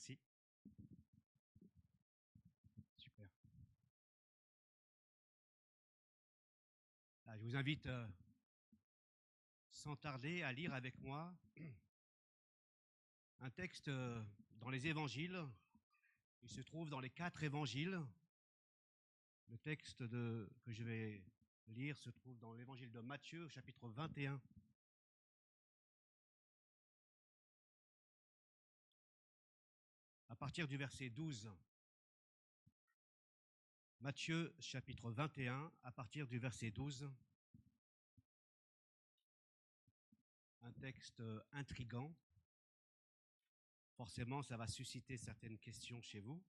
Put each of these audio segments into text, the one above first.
Merci. Super. Je vous invite sans tarder à lire avec moi un texte dans les évangiles. Il se trouve dans les 4 évangiles. Le texte que je vais lire se trouve dans l'évangile de Matthieu, chapitre 21. À partir du verset 12. Matthieu, chapitre 21, à partir du verset 12. Un texte intrigant. Forcément, ça va susciter certaines questions chez vous.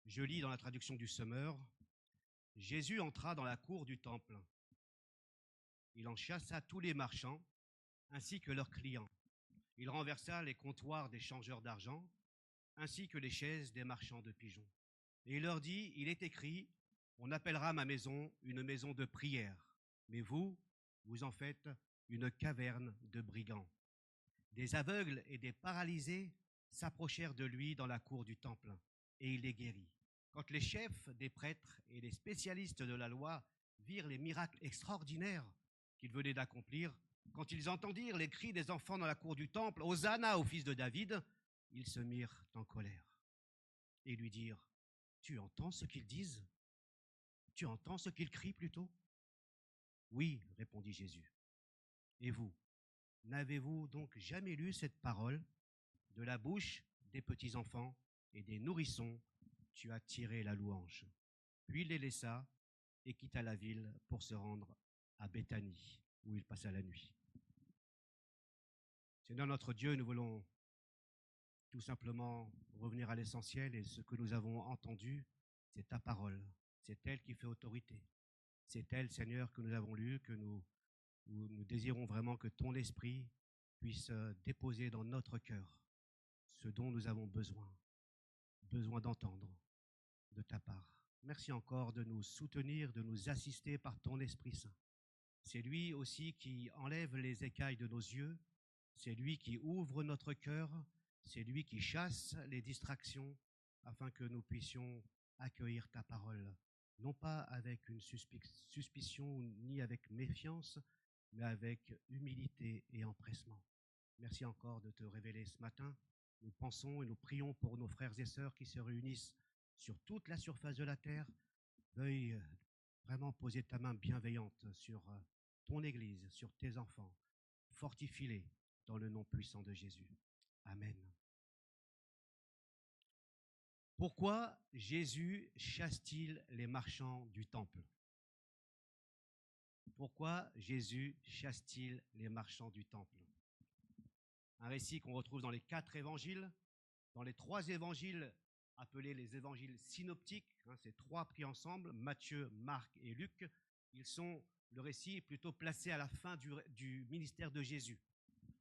Je lis dans la traduction du Semeur. Jésus entra dans la cour du temple. Il en chassa tous les marchands, ainsi que leurs clients. Il renversa les comptoirs des changeurs d'argent, ainsi que les chaises des marchands de pigeons. Et il leur dit, il est écrit, on appellera ma maison une maison de prière, mais vous, vous en faites une caverne de brigands. Des aveugles et des paralysés s'approchèrent de lui dans la cour du temple, et il les guérit. Quand les chefs des prêtres et les spécialistes de la loi virent les miracles extraordinaires qu'il venait d'accomplir, quand ils entendirent les cris des enfants dans la cour du temple, « Hosanna au fils de David », ils se mirent en colère et lui dirent, « Tu entends ce qu'ils disent? Tu entends ce qu'ils crient plutôt ?» « Oui, répondit Jésus. « Et vous, n'avez-vous donc jamais lu cette parole? De la bouche des petits-enfants et des nourrissons, tu as tiré la louange. » Puis il les laissa et quitta la ville pour se rendre à Béthanie, où il passa la nuit. Seigneur notre Dieu, nous voulons tout simplement revenir à l'essentiel, et ce que nous avons entendu, c'est ta parole. C'est elle qui fait autorité. C'est elle, Seigneur, que nous avons lue, que nous désirons vraiment que ton esprit puisse déposer dans notre cœur ce dont nous avons besoin d'entendre de ta part. Merci encore de nous soutenir, de nous assister par ton Esprit Saint. C'est lui aussi qui enlève les écailles de nos yeux, c'est lui qui ouvre notre cœur, c'est lui qui chasse les distractions afin que nous puissions accueillir ta parole, non pas avec une suspicion ni avec méfiance, mais avec humilité et empressement. Merci encore de te révéler ce matin. Nous pensons et nous prions pour nos frères et sœurs qui se réunissent sur toute la surface de la terre. Veuille vraiment poser ta main bienveillante sur ton Église, sur tes enfants. Fortifie-les dans le nom puissant de Jésus. Amen. Pourquoi Jésus chasse-t-il les marchands du temple? Pourquoi Jésus chasse-t-il les marchands du temple? Un récit qu'on retrouve dans les 4 évangiles, dans les 3 évangiles appelés les évangiles synoptiques, ces 3 pris ensemble, Matthieu, Marc et Luc. Le récit est plutôt placé à la fin du ministère de Jésus.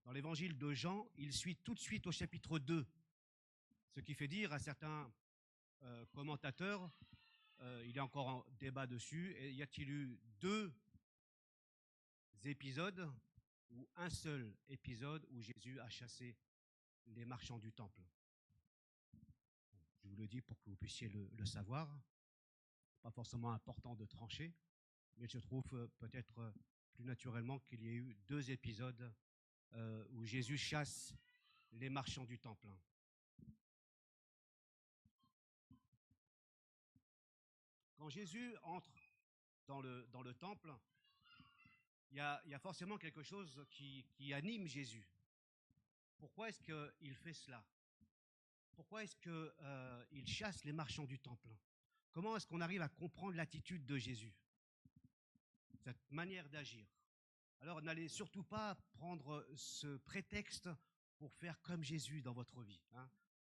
Dans l'évangile de Jean, il suit tout de suite au chapitre 2, ce qui fait dire à certains commentateurs, il y a encore un débat dessus, y a-t-il eu 2 épisodes ou un seul épisode où Jésus a chassé les marchands du temple? Je vous le dis pour que vous puissiez le savoir. Pas forcément important de trancher, mais je trouve peut-être plus naturellement qu'il y ait eu 2 épisodes où Jésus chasse les marchands du temple. Quand Jésus entre dans le temple, il y a forcément quelque chose qui anime Jésus. Pourquoi est-ce qu'il fait cela? Pourquoi est-ce qu'il chasse les marchands du temple? Comment est-ce qu'on arrive à comprendre l'attitude de Jésus, cette manière d'agir? Alors n'allez surtout pas prendre ce prétexte pour faire comme Jésus dans votre vie.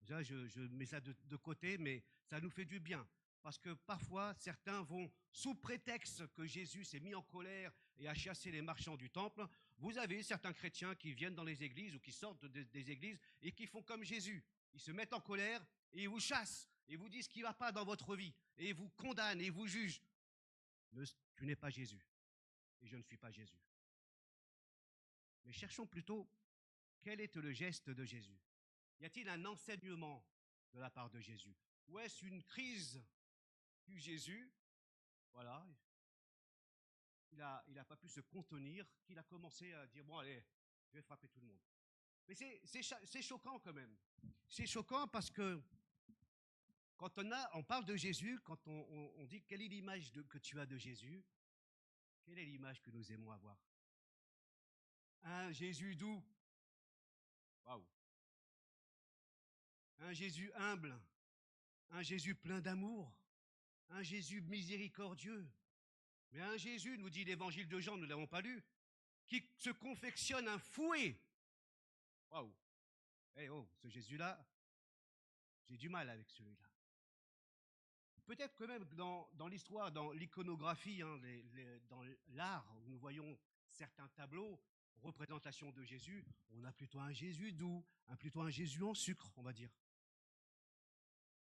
Déjà, je mets ça de côté, mais ça nous fait du bien. Parce que parfois, certains vont, sous prétexte que Jésus s'est mis en colère et a chassé les marchands du temple, vous avez certains chrétiens qui viennent dans les églises ou qui sortent des églises et qui font comme Jésus. Ils se mettent en colère et ils vous chassent et vous disent ce qui ne va pas dans votre vie et ils vous condamnent et ils vous jugent. Tu n'es pas Jésus et je ne suis pas Jésus. Mais cherchons plutôt quel est le geste de Jésus. Y a-t-il un enseignement de la part de Jésus? Ou est-ce une crise du Jésus? Voilà, il a pas pu se contenir, qu'il a commencé à dire, bon allez, je vais frapper tout le monde. Mais c'est choquant quand même. C'est choquant parce que quand on parle de Jésus, quand on dit quelle est l'image que tu as de Jésus, quelle est l'image que nous aimons avoir? Un Jésus doux. Waouh. Un Jésus humble. Un Jésus plein d'amour. Un Jésus miséricordieux. Mais un Jésus, nous dit l'évangile de Jean, nous ne l'avons pas lu, qui se confectionne un fouet. Waouh. Eh oh, ce Jésus-là, j'ai du mal avec celui-là. Peut-être que même dans l'histoire, dans l'iconographie, hein, dans l'art, où nous voyons certains tableaux, représentations de Jésus, on a plutôt un Jésus doux, plutôt un Jésus en sucre, on va dire.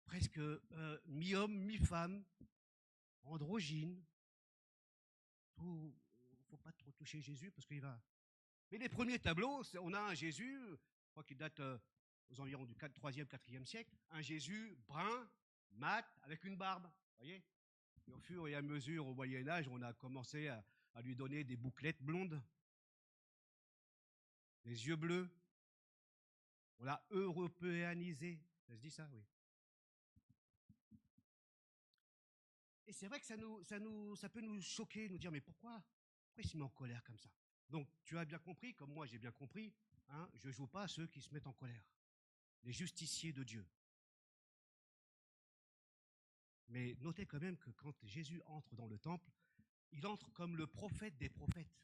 Presque mi-homme, mi-femme, androgyne. Il ne faut pas trop toucher Jésus parce qu'il va... Mais les premiers tableaux, on a un Jésus, je crois qu'il date aux environs du 3e, 4e siècle, un Jésus brun, mat, avec une barbe, voyez. Et au fur et à mesure, au Moyen-Âge, on a commencé à lui donner des bouclettes blondes, des yeux bleus. On l'a européanisé. Ça se dit ça, oui. Et c'est vrai que ça peut nous choquer, nous dire, mais pourquoi il se met en colère comme ça? Donc, tu as bien compris, comme moi j'ai bien compris, hein, je ne joue pas à ceux qui se mettent en colère. Les justiciers de Dieu. Mais notez quand même que quand Jésus entre dans le temple, il entre comme le prophète des prophètes.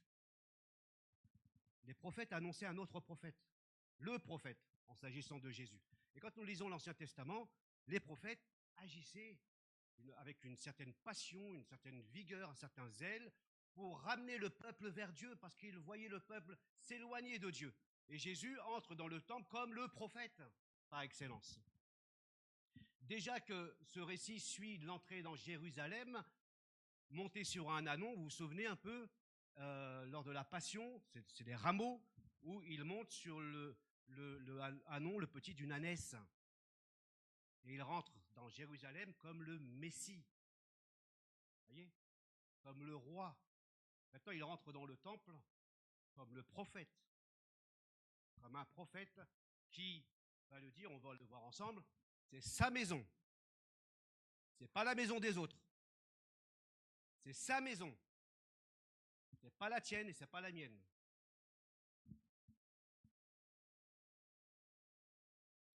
Les prophètes annonçaient un autre prophète, le prophète, en s'agissant de Jésus. Et quand nous lisons l'Ancien Testament, les prophètes agissaient avec une certaine passion, une certaine vigueur, un certain zèle, pour ramener le peuple vers Dieu, parce qu'ils voyaient le peuple s'éloigner de Dieu. Et Jésus entre dans le temple comme le prophète, par excellence. Déjà que ce récit suit l'entrée dans Jérusalem, monté sur un ânon, vous vous souvenez un peu, lors de la Passion, c'est des rameaux, où il monte sur le ânon, le petit d'une ânesse. Et il rentre dans Jérusalem comme le Messie. Vous voyez? Comme le roi. Maintenant, il rentre dans le temple comme le prophète. Comme un prophète qui va le dire, on va le voir ensemble, c'est sa maison. C'est pas la maison des autres. C'est sa maison. C'est pas la tienne et c'est pas la mienne.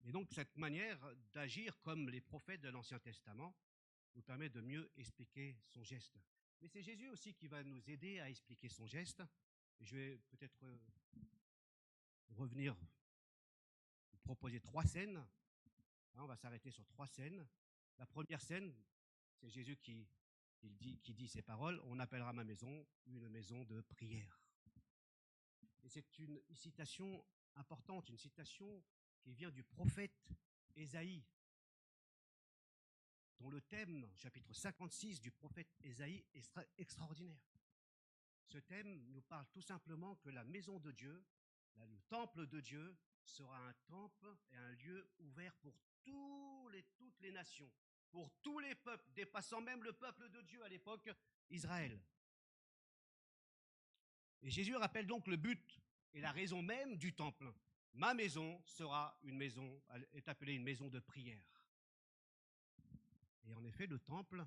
Et donc, cette manière d'agir comme les prophètes de l'Ancien Testament nous permet de mieux expliquer son geste. Mais c'est Jésus aussi qui va nous aider à expliquer son geste. Et je vais peut-être revenir, vous proposer 3 scènes. On va s'arrêter sur 3 scènes. La première scène, c'est Jésus qui dit ces paroles, on appellera ma maison une maison de prière. Et c'est une citation importante, une citation qui vient du prophète Ésaïe, dont le thème, chapitre 56 du prophète Ésaïe, est extraordinaire. Ce thème nous parle tout simplement que la maison de Dieu, le temple de Dieu, sera un temple et un lieu ouvert pour toutes les nations, pour tous les peuples, dépassant même le peuple de Dieu à l'époque, Israël. Et Jésus rappelle donc le but et la raison même du temple. Ma maison est appelée une maison de prière. Et en effet, le temple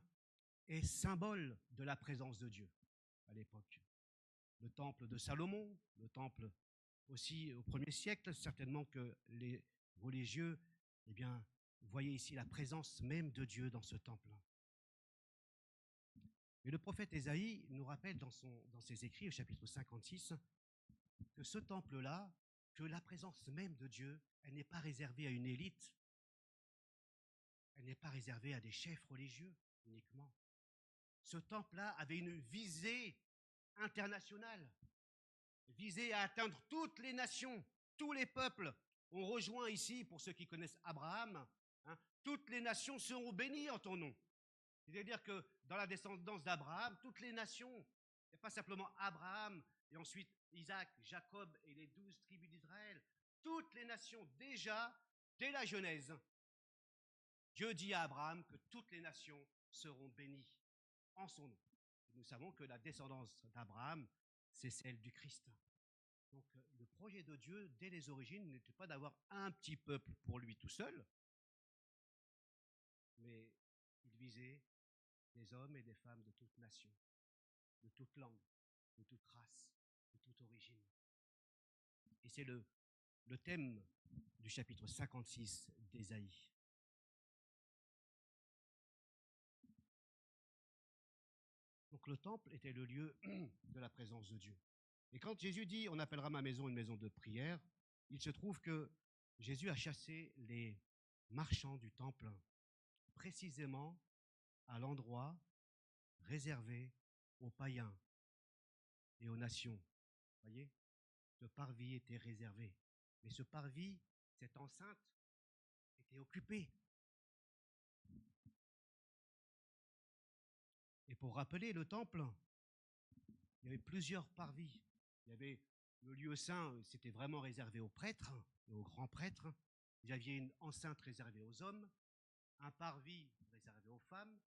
est symbole de la présence de Dieu à l'époque. Le temple de Salomon, le temple aussi au 1er siècle, certainement que les religieux, voyaient ici la présence même de Dieu dans ce temple. Et le prophète Ésaïe nous rappelle dans ses écrits, au chapitre 56, que ce temple-là, que la présence même de Dieu, elle n'est pas réservée à une élite, elle n'est pas réservée à des chefs religieux uniquement. Ce temple-là avait une visée internationale, visée à atteindre toutes les nations, tous les peuples. On rejoint ici, pour ceux qui connaissent Abraham, toutes les nations seront bénies en ton nom. C'est-à-dire que dans la descendance d'Abraham, toutes les nations, il n'y a pas simplement Abraham et ensuite Isaac, Jacob et les 12 tribus d'Israël, toutes les nations déjà Dès la Genèse, Dieu dit à Abraham que toutes les nations seront bénies en son nom. Nous savons que la descendance d'Abraham, c'est celle du Christ. Donc le projet de Dieu, dès les origines, n'était pas d'avoir un petit peuple pour lui tout seul, mais il visait des hommes et des femmes de toute nation, de toute langue, de toute race, de toute origine. Et c'est le thème du chapitre 56 d'Ésaïe. Donc le temple était le lieu de la présence de Dieu. Et quand Jésus dit « on appellera ma maison une maison de prière », il se trouve que Jésus a chassé les marchands du temple précisément à l'endroit réservé aux païens et aux nations. Vous voyez, ce parvis était réservé. Mais ce parvis, cette enceinte, était occupée. Et pour rappeler le temple, il y avait plusieurs parvis. Il y avait le lieu saint, c'était vraiment réservé aux prêtres et aux grands prêtres. Il y avait une enceinte réservée aux hommes, un parvis réservé aux femmes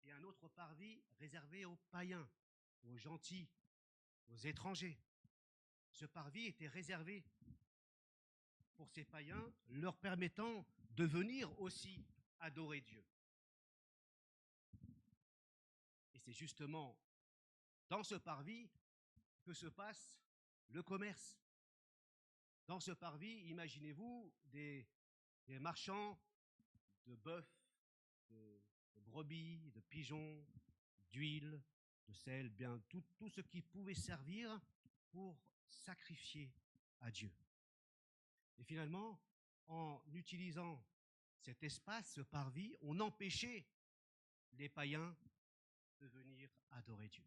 et un autre parvis réservé aux païens, aux gentils, aux étrangers. Ce parvis était réservé pour ces païens, leur permettant de venir aussi adorer Dieu. Et c'est justement dans ce parvis que se passe le commerce. Dans ce parvis, imaginez-vous des marchands de bœufs, de brebis, de pigeons, d'huile, de sel, bien tout ce qui pouvait servir pour sacrifier à Dieu. Et finalement, en utilisant cet espace, ce parvis, on empêchait les païens de venir adorer Dieu.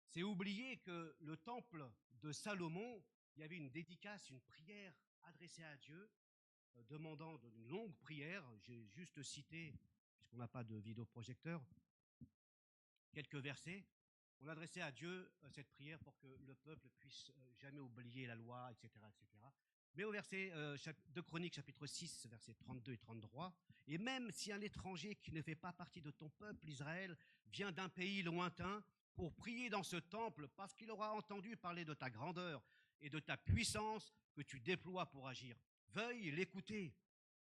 C'est oublier que le temple de Salomon, il y avait une dédicace, une prière adressée à Dieu, demandant une longue prière. J'ai juste cité, puisqu'on n'a pas de vidéoprojecteur, quelques versets. On adressait à Dieu cette prière pour que le peuple puisse jamais oublier la loi, etc., etc. Mais au verset de Chroniques, chapitre 6, versets 32 et 33, « Et même si un étranger qui ne fait pas partie de ton peuple, Israël, vient d'un pays lointain pour prier dans ce temple, parce qu'il aura entendu parler de ta grandeur et de ta puissance que tu déploies pour agir, veuille l'écouter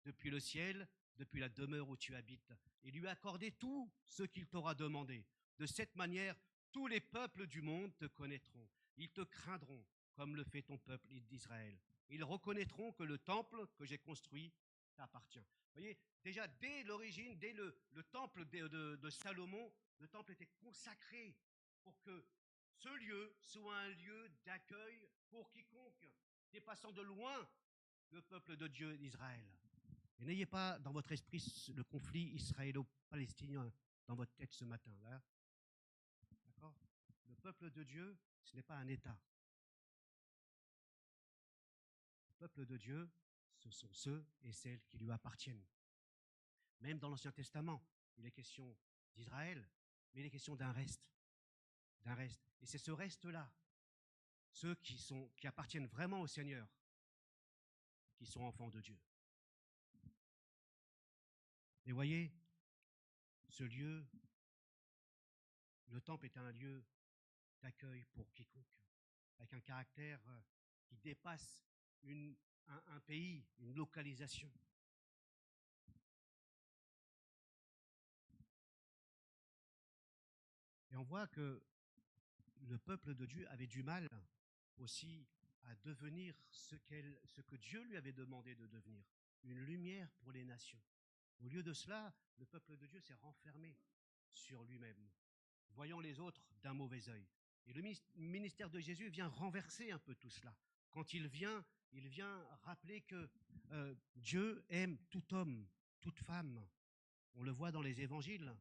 depuis le ciel, depuis la demeure où tu habites, et lui accorder tout ce qu'il t'aura demandé. De cette manière, tous les peuples du monde te connaîtront. Ils te craindront, comme le fait ton peuple d'Israël. Ils reconnaîtront que le temple que j'ai construit t'appartient. » Vous voyez, déjà dès l'origine, dès le temple de Salomon, le temple était consacré pour que ce lieu soit un lieu d'accueil pour quiconque, dépassant de loin le peuple de Dieu d'Israël. Et n'ayez pas dans votre esprit le conflit israélo-palestinien dans votre tête ce matin-là. D'accord ? Le peuple de Dieu, ce n'est pas un État. Le peuple de Dieu, ce sont ceux et celles qui lui appartiennent. Même dans l'Ancien Testament, il est question d'Israël, mais il est question d'un reste. D'un reste. Et c'est ce reste-là, ceux qui appartiennent vraiment au Seigneur, qui sont enfants de Dieu. Et voyez, ce lieu, le temple est un lieu d'accueil pour quiconque, avec un caractère qui dépasse un pays, une localisation. Et on voit que le peuple de Dieu avait du mal aussi à devenir ce que Dieu lui avait demandé de devenir, une lumière pour les nations. Au lieu de cela, le peuple de Dieu s'est renfermé sur lui-même, voyant les autres d'un mauvais œil. Et le ministère de Jésus vient renverser un peu tout cela. Quand il vient rappeler que Dieu aime tout homme, toute femme. On le voit dans les évangiles.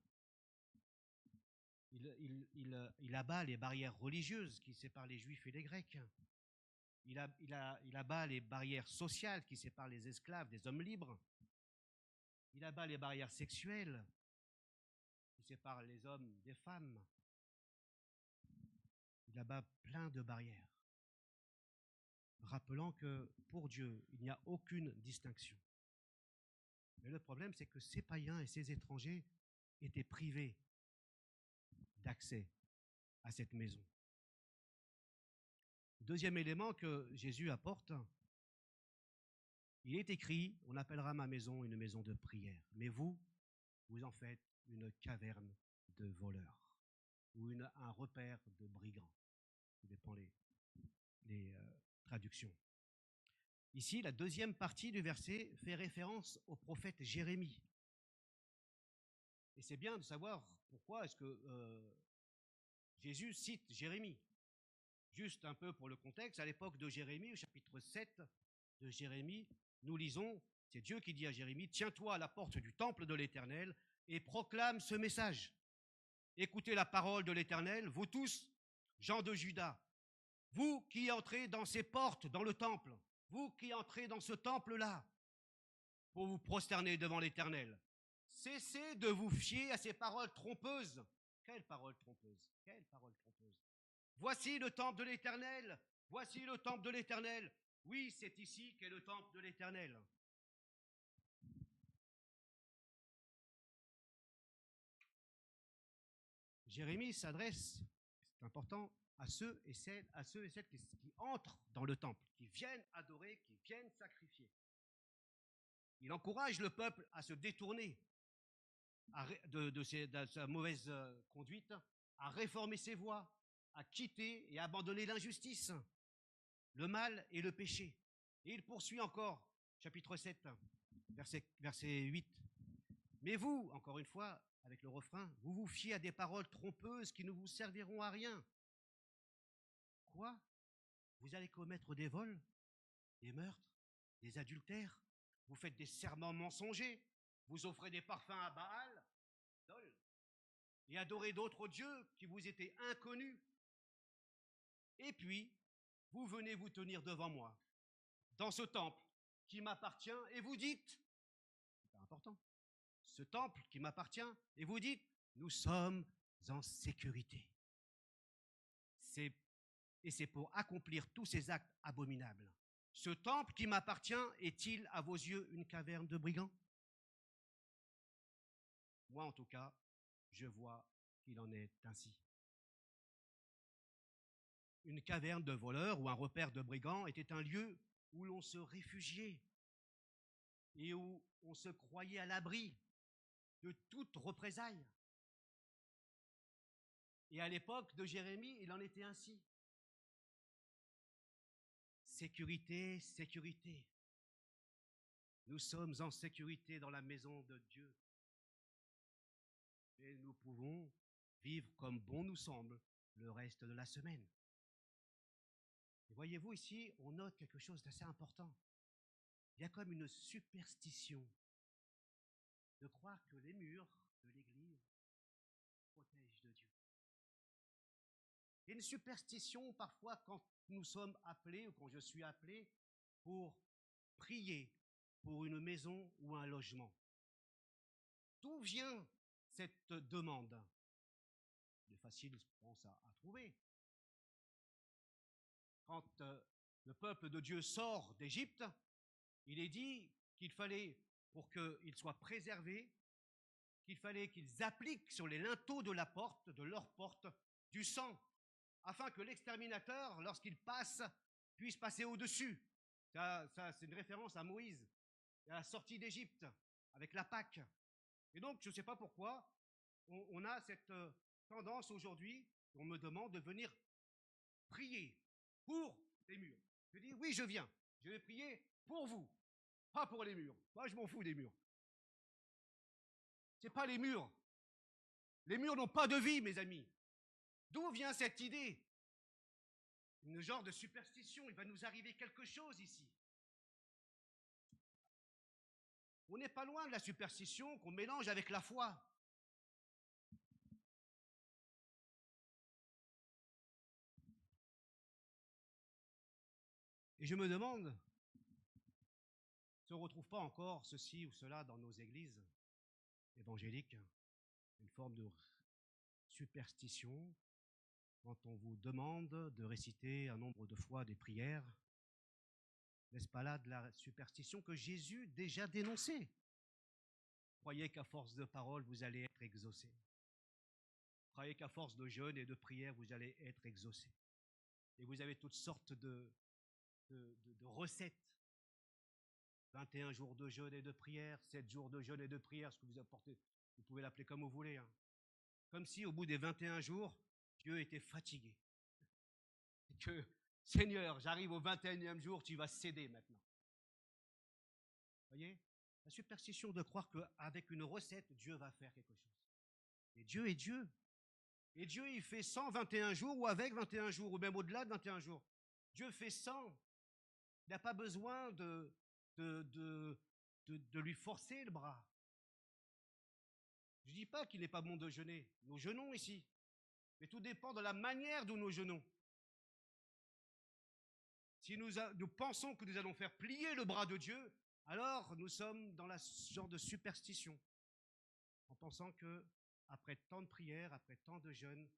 Il abat les barrières religieuses qui séparent les Juifs et les Grecs. Il abat les barrières sociales qui séparent les esclaves des hommes libres. Il abat les barrières sexuelles qui séparent les hommes des femmes. Il abat plein de barrières. rappelant que pour Dieu, il n'y a aucune distinction. Mais le problème, c'est que ces païens et ces étrangers étaient privés d'accès à cette maison. Deuxième élément que Jésus apporte, il est écrit, on appellera ma maison une maison de prière, mais vous, vous en faites une caverne de voleurs ou un repère de brigands. Ça dépend les traductions. Ici, la deuxième partie du verset fait référence au prophète Jérémie. Et c'est bien de savoir pourquoi est-ce que Jésus cite Jérémie. Juste un peu pour le contexte, à l'époque de Jérémie, au chapitre 7 de Jérémie, nous lisons, c'est Dieu qui dit à Jérémie, « Tiens-toi à la porte du temple de l'Éternel et proclame ce message. Écoutez la parole de l'Éternel, vous tous, gens de Juda, vous qui entrez dans ces portes, dans le temple, vous qui entrez dans ce temple-là, pour vous prosterner devant l'Éternel, cessez de vous fier à ces paroles trompeuses. » Quelles paroles trompeuses? Quelles paroles trompeuses? Voici le temple de l'Éternel, voici le temple de l'Éternel. Oui, c'est ici qu'est le temple de l'Éternel. Jérémie s'adresse, c'est important, à ceux et celles qui entrent dans le temple, qui viennent adorer, qui viennent sacrifier. Il encourage le peuple à se détourner de sa mauvaise conduite, à réformer ses voies, à quitter et abandonner l'injustice, le mal et le péché. Et il poursuit encore, chapitre 7, verset 8. Mais vous, encore une fois, avec le refrain, vous vous fiez à des paroles trompeuses qui ne vous serviront à rien. Quoi? Vous allez commettre des vols, des meurtres, des adultères, vous faites des serments mensongers, vous offrez des parfums à Baal, et adorez d'autres dieux qui vous étaient inconnus. Et puis, vous venez vous tenir devant moi, dans ce temple qui m'appartient, et vous dites, c'est important, ce temple qui m'appartient, et vous dites, nous sommes en sécurité. Et c'est pour accomplir tous ces actes abominables. Ce temple qui m'appartient est-il à vos yeux une caverne de brigands? Moi, en tout cas, je vois qu'il en est ainsi. Une caverne de voleurs ou un repère de brigands était un lieu où l'on se réfugiait et où on se croyait à l'abri de toute représailles. Et à l'époque de Jérémie, il en était ainsi. Sécurité, sécurité. Nous sommes en sécurité dans la maison de Dieu. Et nous pouvons vivre comme bon nous semble le reste de la semaine. Et voyez-vous ici, on note quelque chose d'assez important. Il y a comme une superstition de croire que les murs de l'église protègent de Dieu. Il y a une superstition parfois quand nous sommes appelés ou quand je suis appelé pour prier pour une maison ou un logement. D'où vient cette demande? Il est facile, je pense, à trouver. Quand le peuple de Dieu sort d'Égypte, il est dit qu'il fallait, pour qu'ils soient préservés, qu'il fallait qu'ils appliquent sur les linteaux de la porte, de leur porte, du sang, afin que l'exterminateur, lorsqu'il passe, puisse passer au-dessus. Ça, c'est une référence à Moïse, à la sortie d'Égypte, avec la Pâque. Et donc, je ne sais pas pourquoi, on a cette tendance aujourd'hui, on me demande de venir prier pour les murs. Je dis, oui, je viens. Je vais prier pour vous, pas pour les murs. Moi, je m'en fous des murs. Ce n'est pas les murs. Les murs n'ont pas de vie, mes amis. D'où vient cette idée? Une genre de superstition. Il va nous arriver quelque chose ici. On n'est pas loin de la superstition qu'on mélange avec la foi. Et je me demande, ne se retrouve pas encore ceci ou cela dans nos églises évangéliques, une forme de superstition quand on vous demande de réciter un nombre de fois des prières N'est-ce pas là de la superstition que Jésus déjà dénonçait? Croyez qu'à force de paroles, vous allez être exaucés. Croyez qu'à force de jeûne et de prière, vous allez être exaucés. Et vous avez toutes sortes de recettes. 21 jours de jeûne et de prière, 7 jours de jeûne et de prière, ce que vous apportez, vous pouvez l'appeler comme vous voulez. Hein. Comme si au bout des 21 jours, Dieu était fatigué. Et que, Seigneur, j'arrive au 21e jour, tu vas céder maintenant. Vous voyez? La superstition de croire qu'avec une recette, Dieu va faire quelque chose. Et Dieu est Dieu. Et Dieu, il fait 121 jours ou avec 21 jours, ou même au-delà de 21 jours. Dieu fait 100. Il n'a pas besoin de lui forcer le bras. Je ne dis pas qu'il n'est pas bon de jeûner. Nous jeûnons ici. Mais tout dépend de la manière dont nous jeûnons. Si nous pensons que nous allons faire plier le bras de Dieu, alors nous sommes dans ce genre de superstition. En pensant que après tant de prières, après tant de jeûnes,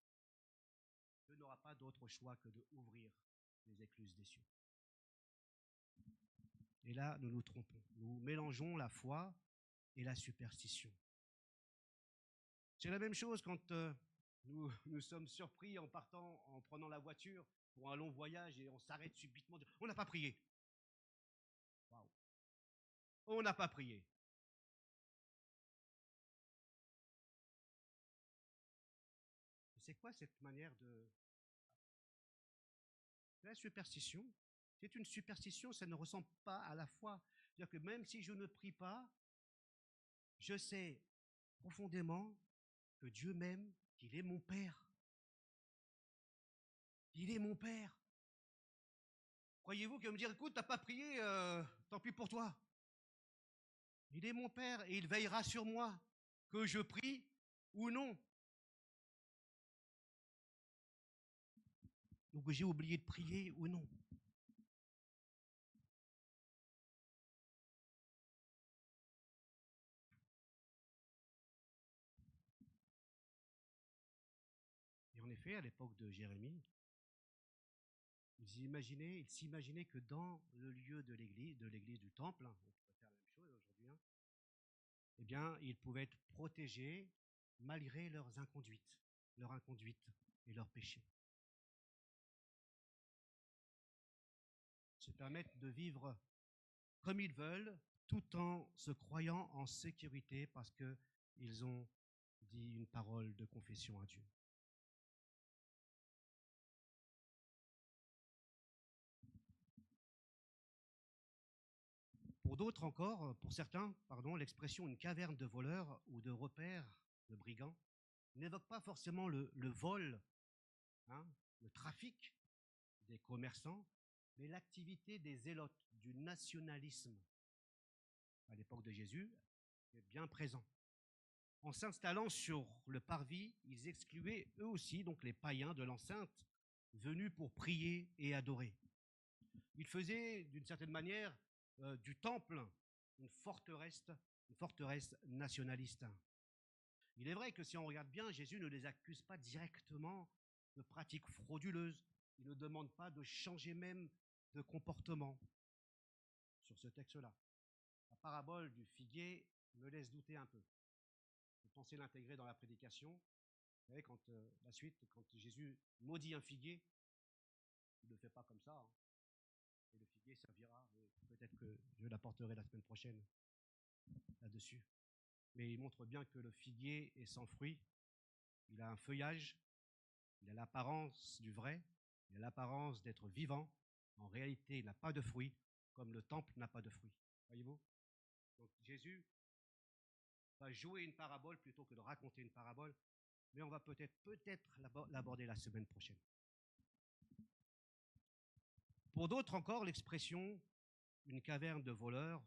Dieu n'aura pas d'autre choix que d'ouvrir les écluses des cieux. Et là, nous nous trompons. Nous mélangeons la foi et la superstition. C'est la même chose quand nous sommes surpris en partant, en prenant la voiture pour un long voyage et on s'arrête subitement. On n'a pas prié. Waouh. On n'a pas prié. C'est quoi cette manière de... La superstition, c'est une superstition, ça ne ressemble pas à la foi. C'est-à-dire que même si je ne prie pas, je sais profondément que Dieu m'aime, qu'il est mon Père. Il est mon Père. Croyez-vous qu'il va me dire, écoute, tu n'as pas prié, tant pis pour toi. Il est mon Père et il veillera sur moi, que je prie ou non. Donc j'ai oublié de prier ou non. Et en effet, à l'époque de Jérémie, il s'imaginait que dans le lieu de l'église du temple, on pourrait faire la même chose aujourd'hui, hein, eh bien, ils pouvaient être protégés malgré leur inconduite et leurs péchés. Se permettre de vivre comme ils veulent, tout en se croyant en sécurité parce qu'ils ont dit une parole de confession à Dieu. Pour d'autres encore, pour certains, l'expression une caverne de voleurs ou de repères de brigands n'évoque pas forcément le vol, hein, le trafic des commerçants, mais l'activité des zélotes, du nationalisme. À l'époque de Jésus, est bien présent. En s'installant sur le parvis, ils excluaient eux aussi, donc les païens de l'enceinte, venus pour prier et adorer. Ils faisaient d'une certaine manière du temple une forteresse nationaliste. Il est vrai que si on regarde bien, Jésus ne les accuse pas directement de pratiques frauduleuses. Il ne demande pas de changer même de comportement sur ce texte-là. La parabole du figuier me laisse douter un peu. Vous pensez l'intégrer dans la prédication. Vous savez, quand Jésus maudit un figuier, il ne le fait pas comme ça. Hein. Et le figuier servira. Peut-être que je l'apporterai la semaine prochaine là-dessus. Mais il montre bien que le figuier est sans fruit. Il a un feuillage, il a l'apparence du vrai, il a l'apparence d'être vivant. En réalité, il n'a pas de fruit, comme le temple n'a pas de fruit. Voyez-vous? Donc Jésus va jouer une parabole plutôt que de raconter une parabole, mais on va peut-être l'aborder la semaine prochaine. Pour d'autres encore, l'expression une caverne de voleurs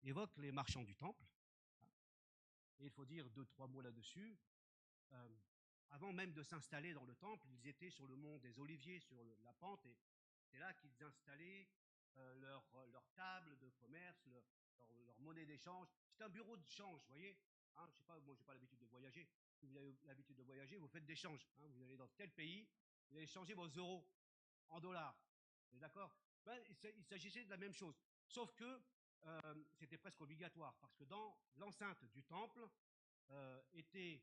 évoque les marchands du temple. Et il faut dire 2-3 mots là-dessus. Avant même de s'installer dans le temple, ils étaient sur le mont des Oliviers, sur la pente, et c'est là qu'ils installaient leur table de commerce, leur monnaie d'échange. C'est un bureau de change, vous voyez. Hein, je sais pas, moi, je n'ai pas l'habitude de voyager. Si vous avez l'habitude de voyager, vous faites des changes. Hein, vous allez dans tel pays, vous allez changer vos euros en dollars. Vous êtes d'accord? Ben, il s'agissait de la même chose, sauf que c'était presque obligatoire, parce que dans l'enceinte du temple était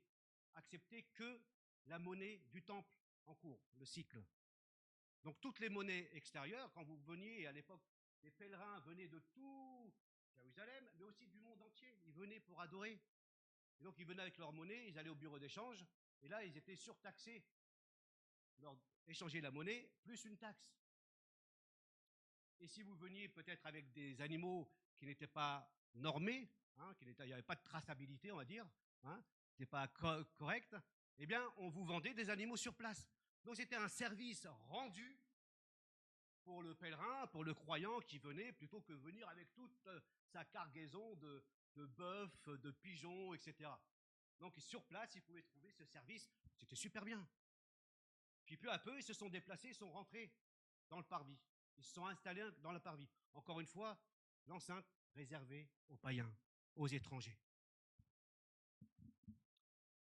acceptée que la monnaie du temple en cours, le cycle. Donc toutes les monnaies extérieures, quand vous veniez, à l'époque, les pèlerins venaient de tout Jérusalem, mais aussi du monde entier. Ils venaient pour adorer. Et donc ils venaient avec leur monnaie, ils allaient au bureau d'échange, et là ils étaient surtaxés. Ils leur échanger la monnaie plus une taxe. Et si vous veniez peut-être avec des animaux qui n'étaient pas normés, hein, il n'y avait pas de traçabilité, on va dire, hein, n'était pas correct, eh bien, on vous vendait des animaux sur place. Donc c'était un service rendu pour le pèlerin, pour le croyant qui venait, plutôt que venir avec toute sa cargaison de bœufs, de pigeons, etc. Donc sur place, ils pouvaient trouver ce service, c'était super bien. Puis peu à peu, ils se sont déplacés, ils sont rentrés dans le parvis. Ils se sont installés dans le parvis. Encore une fois, l'enceinte réservée aux païens, aux étrangers.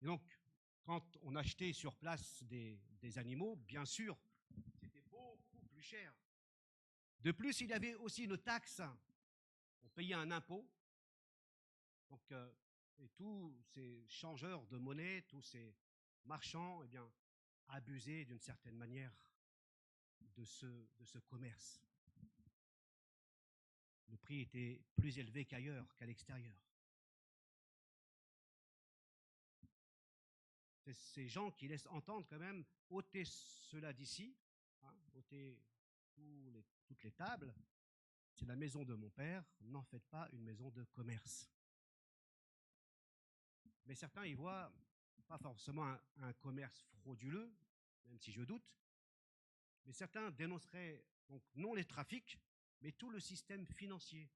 Et donc, quand on achetait sur place des animaux, bien sûr, c'était beaucoup plus cher. De plus, il y avait aussi une taxe. On payait un impôt. Donc, et tous ces changeurs de monnaie, tous ces marchands, eh bien, abusaient d'une certaine manière de ce commerce. Le prix était plus élevé qu'ailleurs, qu'à l'extérieur. C'est ces gens qui laissent entendre quand même, ôtez cela d'ici, hein, ôtez toutes les tables, c'est la maison de mon père, n'en faites pas une maison de commerce. Mais certains y voient pas forcément un commerce frauduleux, même si je doute, mais certains dénonceraient donc non les trafics, mais tout le système financier.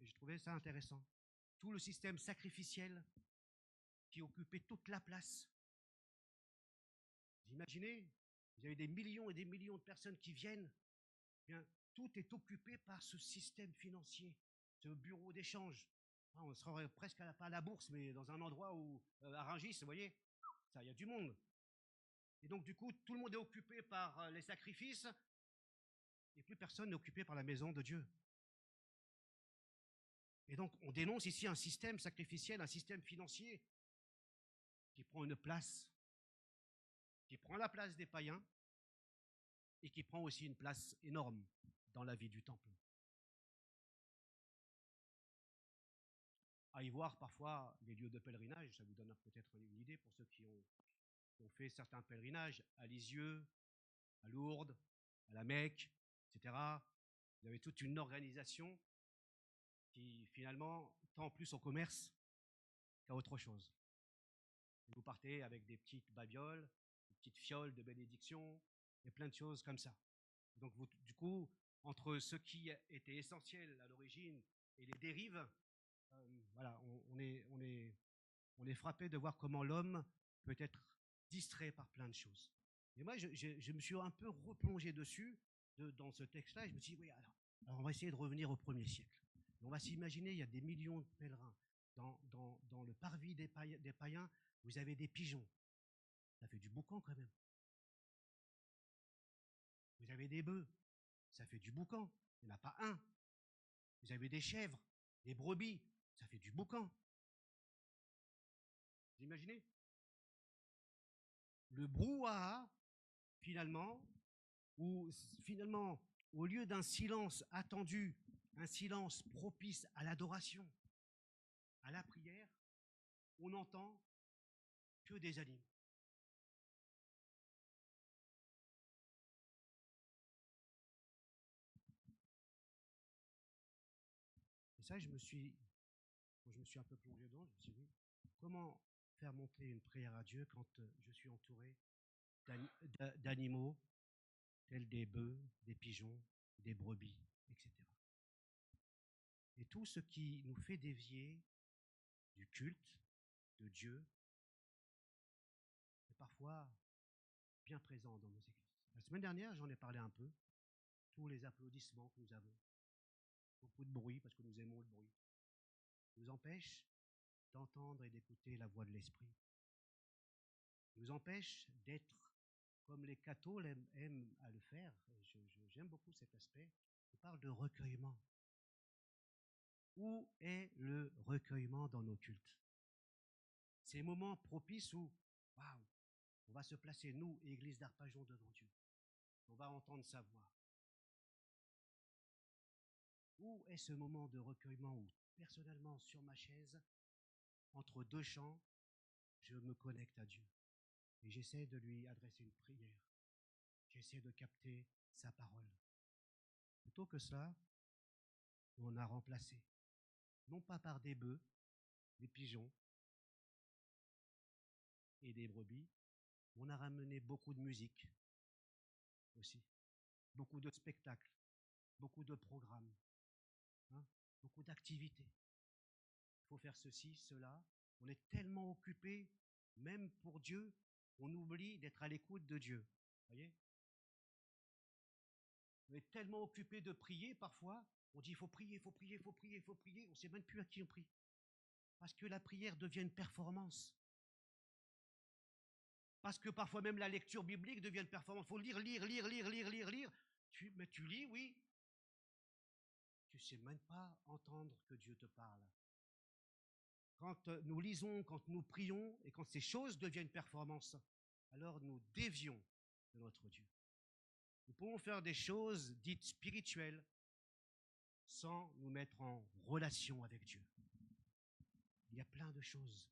Et je trouvais ça intéressant. Tout le système sacrificiel qui occupait toute la place. Vous imaginez, vous avez des millions et des millions de personnes qui viennent, eh bien, tout est occupé par ce système financier, ce bureau d'échange. On serait presque pas à la bourse, mais dans un endroit où, à Rungis, vous voyez, il y a du monde. Et donc, du coup, tout le monde est occupé par les sacrifices, et plus personne n'est occupé par la maison de Dieu. Et donc, on dénonce ici un système sacrificiel, un système financier qui prend une place, qui prend la place des païens, et qui prend aussi une place énorme dans la vie du temple. À y voir parfois les lieux de pèlerinage, ça vous donne peut-être une idée pour ceux qui ont fait certains pèlerinages à Lisieux, à Lourdes, à la Mecque, etc. Vous avez toute une organisation qui finalement tend plus au commerce qu'à autre chose. Et vous partez avec des petites babioles, des petites fioles de bénédiction et plein de choses comme ça. Donc vous, du coup, entre ce qui était essentiel à l'origine et les dérives, voilà, on est frappé de voir comment l'homme peut être distrait par plein de choses. Et moi, je me suis un peu replongé dessus, dans ce texte-là, et je me suis dit, oui, alors on va essayer de revenir au 1er siècle. Et on va s'imaginer, il y a des millions de pèlerins. Dans le parvis des païens, vous avez des pigeons. Ça fait du boucan quand même. Vous avez des bœufs. Ça fait du boucan. Il n'y en a pas un. Vous avez des chèvres, des brebis. Ça fait du boucan. Vous imaginez? Le brouhaha, finalement, où finalement, au lieu d'un silence attendu, un silence propice à l'adoration, à la prière, on n'entend que des animaux. Et ça, quand je me suis un peu plongé dedans, je me suis dit, comment faire monter une prière à Dieu quand je suis entouré d'animaux tels des bœufs, des pigeons, des brebis, etc. Et tout ce qui nous fait dévier du culte de Dieu est parfois bien présent dans nos églises. La semaine dernière, j'en ai parlé un peu, tous les applaudissements que nous avons, beaucoup de bruit parce que nous aimons le bruit, nous empêchent d'entendre et d'écouter la voix de l'Esprit, nous empêchent d'être comme les cathos aiment à le faire. j'aime beaucoup cet aspect, il parle de recueillement. Où est le recueillement dans nos cultes? Ces moments propices où, waouh, on va se placer, nous, Église d'Arpajon, devant Dieu. On va entendre sa voix. Où est ce moment de recueillement où, personnellement, sur ma chaise, entre deux chants, je me connecte à Dieu et j'essaie de lui adresser une prière. J'essaie de capter sa parole. Plutôt que ça, on a remplacé, non pas par des bœufs, des pigeons et des brebis, on a ramené beaucoup de musique aussi, beaucoup de spectacles, beaucoup de programmes, hein, beaucoup d'activités. Il faut faire ceci, cela. On est tellement occupé, même pour Dieu, on oublie d'être à l'écoute de Dieu. Voyez? On est tellement occupé de prier parfois, on dit il faut prier, il faut prier, il faut prier, il faut prier, on ne sait même plus à qui on prie. Parce que la prière devient une performance. Parce que parfois même la lecture biblique devient une performance. Il faut lire. Mais tu lis, oui. Tu ne sais même pas entendre que Dieu te parle. Quand nous lisons, quand nous prions, et quand ces choses deviennent performances, alors nous dévions de notre Dieu. Nous pouvons faire des choses dites spirituelles sans nous mettre en relation avec Dieu. Il y a plein de choses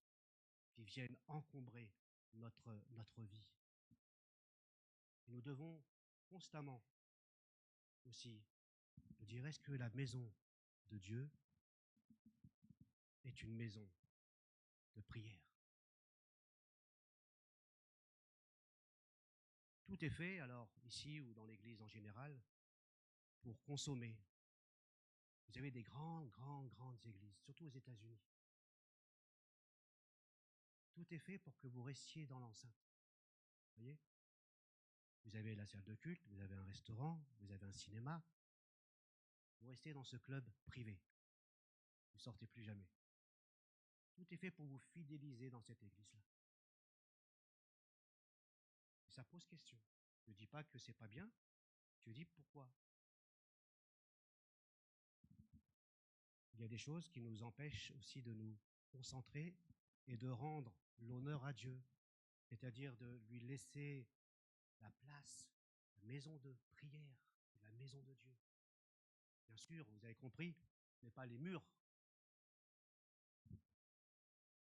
qui viennent encombrer notre vie. Et nous devons constamment aussi nous dire, est-ce que la maison de Dieu est une maison de prière? Tout est fait, alors, ici ou dans l'Église en général, pour consommer. Vous avez des grandes églises, surtout aux États-Unis. Tout est fait pour que vous restiez dans l'enceinte. Vous voyez? Vous avez la salle de culte, vous avez un restaurant, vous avez un cinéma. Vous restez dans ce club privé. Vous ne sortez plus jamais. Tout est fait pour vous fidéliser dans cette église-là. Et ça pose question. Je ne dis pas que c'est pas bien, je dis pourquoi. Il y a des choses qui nous empêchent aussi de nous concentrer et de rendre l'honneur à Dieu, c'est-à-dire de lui laisser la place, la maison de prière, la maison de Dieu. Bien sûr, vous avez compris, ce n'est pas les murs,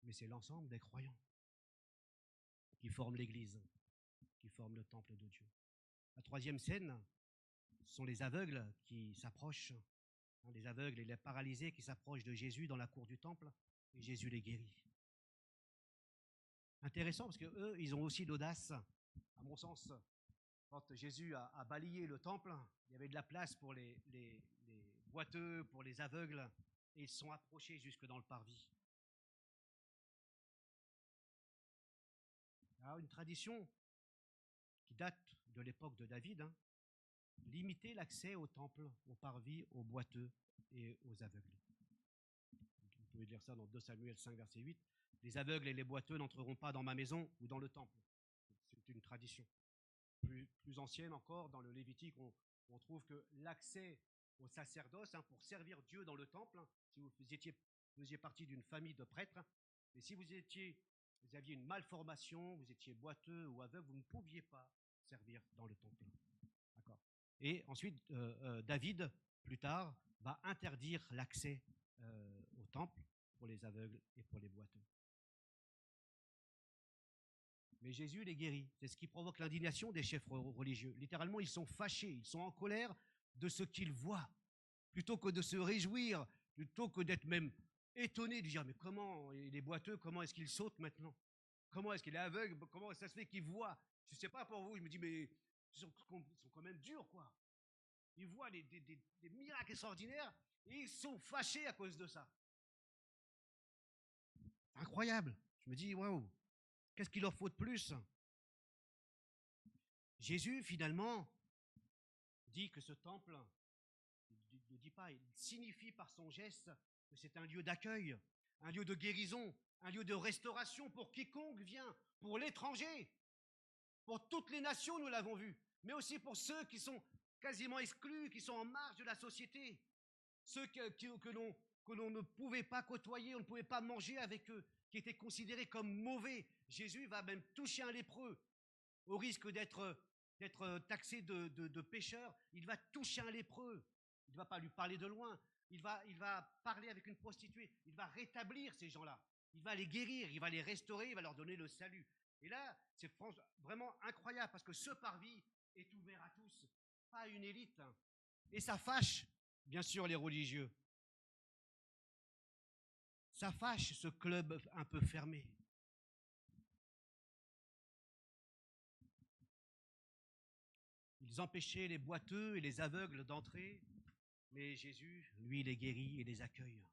mais c'est l'ensemble des croyants qui forment l'Église, qui forment le temple de Dieu. La troisième scène, ce sont les aveugles qui s'approchent, les aveugles et les paralysés qui s'approchent de Jésus dans la cour du temple, et Jésus les guérit. Intéressant parce qu'eux, ils ont aussi l'audace, à mon sens. Quand Jésus a balayé le temple, il y avait de la place pour les boiteux, pour les aveugles, et ils se sont approchés jusque dans le parvis. Alors, une tradition qui date de l'époque de David, limiter l'accès au temple, au parvis, aux boiteux et aux aveugles. Vous pouvez lire ça dans 2 Samuel 5, verset 8. Les aveugles et les boiteux n'entreront pas dans ma maison ou dans le temple. C'est une tradition. Plus ancienne encore, dans le Lévitique, on trouve que l'accès au sacerdoce, pour servir Dieu dans le temple, si vous faisiez partie d'une famille de prêtres, mais si vous aviez une malformation, vous étiez boiteux ou aveugle, vous ne pouviez pas servir dans le temple. D'accord. Et ensuite, David, plus tard, va interdire l'accès au temple pour les aveugles et pour les boiteux. Mais Jésus les guérit. C'est ce qui provoque l'indignation des chefs religieux. Littéralement, ils sont fâchés, ils sont en colère de ce qu'ils voient, plutôt que de se réjouir, plutôt que d'être même étonnés, de dire mais comment il est boiteux, comment est-ce qu'il saute maintenant? Comment est-ce qu'il est aveugle? Comment ça se fait qu'il voit? Je ne sais pas pour vous, je me dis mais ils sont quand même durs, quoi. Ils voient des miracles extraordinaires et ils sont fâchés à cause de ça. Incroyable. Je me dis waouh. Qu'est-ce qu'il leur faut de plus? Jésus, finalement, dit que ce temple, il ne dit pas, il signifie par son geste que c'est un lieu d'accueil, un lieu de guérison, un lieu de restauration pour quiconque vient, pour l'étranger, pour toutes les nations, nous l'avons vu, mais aussi pour ceux qui sont quasiment exclus, qui sont en marge de la société. Ceux que l'on ne pouvait pas côtoyer, on ne pouvait pas manger avec eux, qui étaient considérés comme mauvais. Jésus va même toucher un lépreux, au risque d'être taxé de pécheur. Il va toucher un lépreux. Il ne va pas lui parler de loin. Il va parler avec une prostituée. Il va rétablir ces gens-là. Il va les guérir, il va les restaurer, il va leur donner le salut. Et là, c'est vraiment incroyable, parce que ce parvis est ouvert à tous, pas à une élite. Et ça fâche, bien sûr, les religieux. Ça fâche ce club un peu fermé. Ils empêchaient les boiteux et les aveugles d'entrer, mais Jésus, lui, les guérit et les accueille.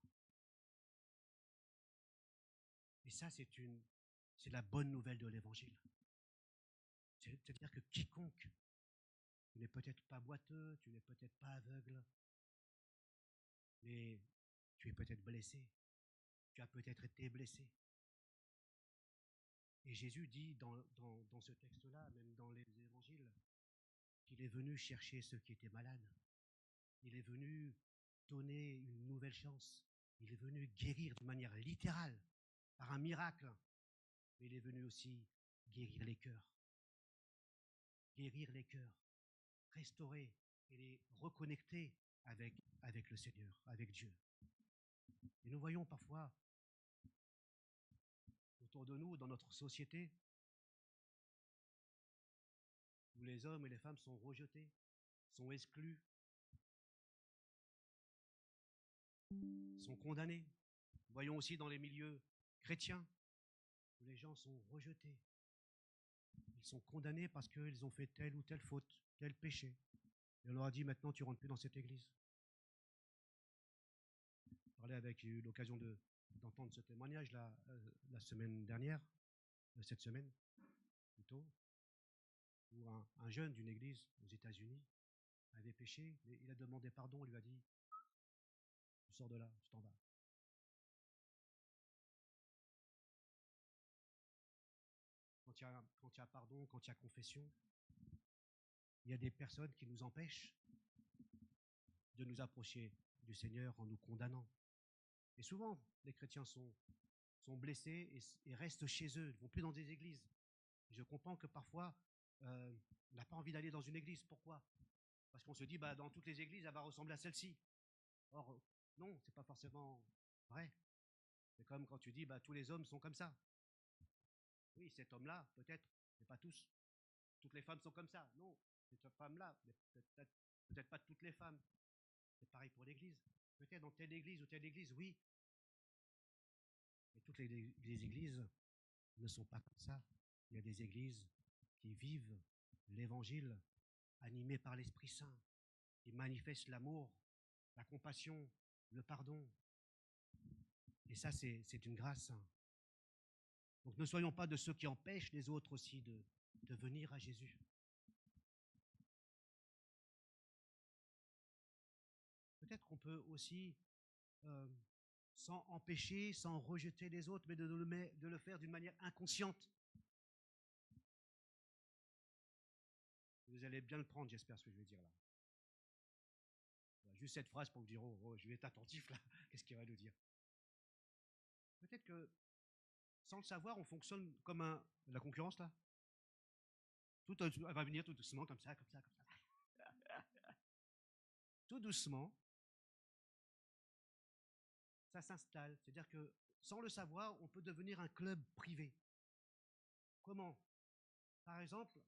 Et ça, c'est la bonne nouvelle de l'Évangile. C'est-à-dire que quiconque, tu n'es peut-être pas boiteux, tu n'es peut-être pas aveugle, mais tu es peut-être blessé, tu as peut-être été blessé. Et Jésus dit dans ce texte-là, même dans les évangiles, qu'il est venu chercher ceux qui étaient malades. Il est venu donner une nouvelle chance. Il est venu guérir de manière littérale, par un miracle. Mais il est venu aussi guérir les cœurs. Guérir les cœurs, restaurer et les reconnecter avec le Seigneur, avec Dieu. Et nous voyons parfois autour de nous, dans notre société, où les hommes et les femmes sont rejetés, sont exclus, sont condamnés. Voyons aussi dans les milieux chrétiens, où les gens sont rejetés. Ils sont condamnés parce qu'ils ont fait telle ou telle faute, tel péché. Et on leur a dit, maintenant tu ne rentres plus dans cette église. J'ai eu l'occasion d'entendre ce témoignage la semaine dernière, cette semaine plutôt, où un jeune d'une église aux États-Unis avait péché, mais il a demandé pardon, on lui a dit, tu sors de là, tu t'en vas. Quand il y a pardon, quand il y a confession, il y a des personnes qui nous empêchent de nous approcher du Seigneur en nous condamnant. Et souvent, les chrétiens sont blessés et restent chez eux, ne vont plus dans des églises. Et je comprends que parfois, on n'a pas envie d'aller dans une église. Pourquoi? Parce qu'on se dit, dans toutes les églises, elle va ressembler à celle-ci. Or, non, ce n'est pas forcément vrai. C'est comme quand tu dis, tous les hommes sont comme ça. Oui, cet homme-là, peut-être, mais pas tous. Toutes les femmes sont comme ça. Non, cette femme-là, mais peut-être pas toutes les femmes. C'est pareil pour l'église. Peut-être dans telle église ou telle église, oui. Mais toutes les églises ne sont pas comme ça. Il y a des églises qui vivent l'évangile animées par l'Esprit Saint, qui manifestent l'amour, la compassion, le pardon. Et ça, c'est une grâce. Donc ne soyons pas de ceux qui empêchent les autres aussi de venir à Jésus. Peut-être qu'on peut aussi, sans empêcher, sans rejeter les autres, mais de le faire d'une manière inconsciente. Vous allez bien le prendre, j'espère, ce que je vais dire là. Juste cette phrase pour vous dire, oh, je vais être attentif là, qu'est-ce qu'il va nous dire? Peut-être que, sans le savoir, on fonctionne comme la concurrence là. Elle va venir tout doucement, comme ça, comme ça, comme ça. Tout doucement, ça s'installe. C'est-à-dire que, sans le savoir, on peut devenir un club privé. Comment? Par exemple,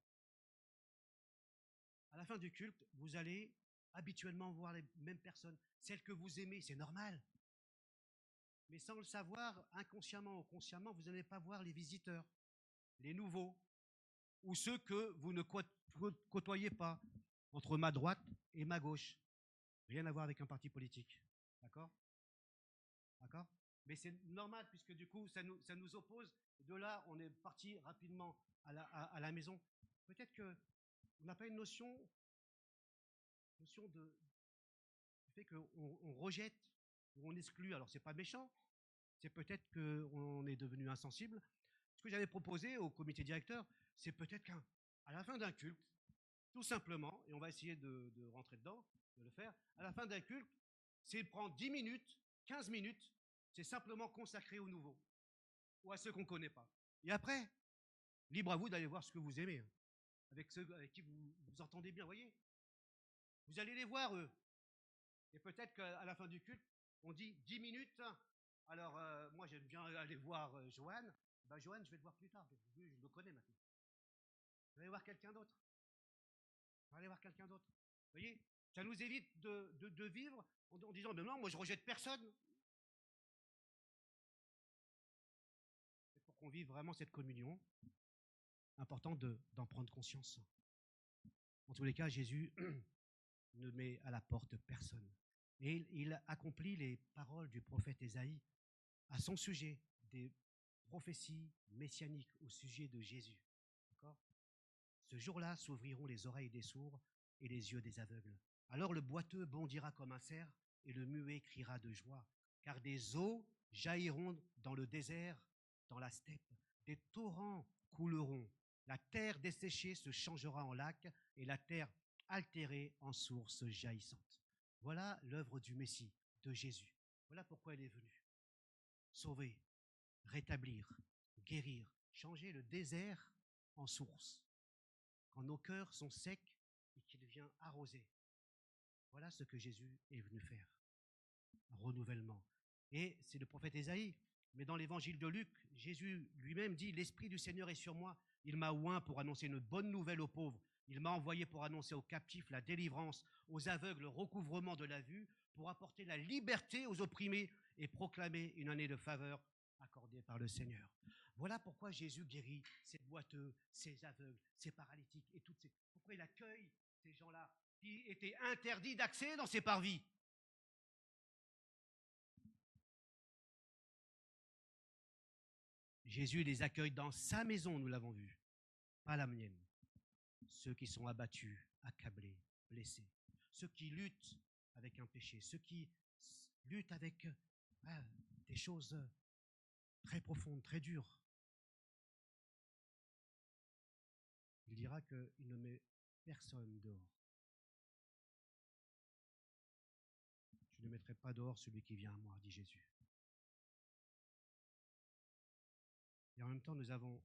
à la fin du culte, vous allez habituellement voir les mêmes personnes, celles que vous aimez, c'est normal. Mais sans le savoir, inconsciemment ou consciemment, vous n'allez pas voir les visiteurs, les nouveaux, ou ceux que vous ne côtoyez pas, entre ma droite et ma gauche. Rien à voir avec un parti politique. D'accord? D'accord? Mais c'est normal, puisque du coup, ça nous oppose. De là, on est parti rapidement à la maison. Peut-être qu'on n'a pas une notion du fait qu'on rejette ou on exclut. Alors, ce n'est pas méchant. C'est peut-être qu'on est devenu insensible. Ce que j'avais proposé au comité directeur, c'est peut-être qu'à la fin d'un culte, tout simplement, et on va essayer de rentrer dedans, de le faire, à la fin d'un culte, c'est prendre 10 minutes, 15 minutes, c'est simplement consacré au nouveau, ou à ceux qu'on ne connaît pas. Et après, libre à vous d'aller voir ce que vous aimez, hein, avec ceux avec qui vous entendez bien, voyez. Vous allez les voir, eux. Et peut-être qu'à la fin du culte, on dit 10 minutes. Alors, moi, j'aime bien aller voir Joanne. Ben, Joanne, je vais te voir plus tard. Je le connais maintenant. Je vais aller voir quelqu'un d'autre. Je vais aller voir quelqu'un d'autre. Vous voyez, ça nous évite de vivre en disant, mais non, moi, je rejette personne. Pour qu'on vive vraiment cette communion, important d'en prendre conscience. En tous les cas, Jésus ne met à la porte personne. Et il accomplit les paroles du prophète Ésaïe à son sujet, des prophéties messianiques au sujet de Jésus. D'accord ? Ce jour-là s'ouvriront les oreilles des sourds et les yeux des aveugles. Alors le boiteux bondira comme un cerf et le muet criera de joie, car des eaux jailliront dans le désert, dans la steppe, des torrents couleront. La terre desséchée se changera en lac et la terre altérée en source jaillissante. Voilà l'œuvre du Messie, de Jésus. Voilà pourquoi il est venu. Sauver, rétablir, guérir, changer le désert en source. Quand nos cœurs sont secs et qu'il vient arroser. Voilà ce que Jésus est venu faire. Un renouvellement. Et c'est le prophète Ésaïe. Mais dans l'évangile de Luc, Jésus lui-même dit, l'Esprit du Seigneur est sur moi. Il m'a oint pour annoncer une bonne nouvelle aux pauvres. Il m'a envoyé pour annoncer aux captifs la délivrance, aux aveugles le recouvrement de la vue, pour apporter la liberté aux opprimés et proclamer une année de faveur accordée par le Seigneur. Voilà pourquoi Jésus guérit ces boiteux, ces aveugles, ces paralytiques et toutes ces... Pourquoi il accueille ces gens-là qui étaient interdits d'accès dans ces parvis. Jésus les accueille dans sa maison, nous l'avons vu, pas la mienne. Ceux qui sont abattus, accablés, blessés, ceux qui luttent avec un péché, ceux qui luttent avec des choses très profondes, très dures. Il dira qu'il ne met personne dehors. Je ne mettrai pas dehors celui qui vient à moi, dit Jésus. Et en même temps, nous avons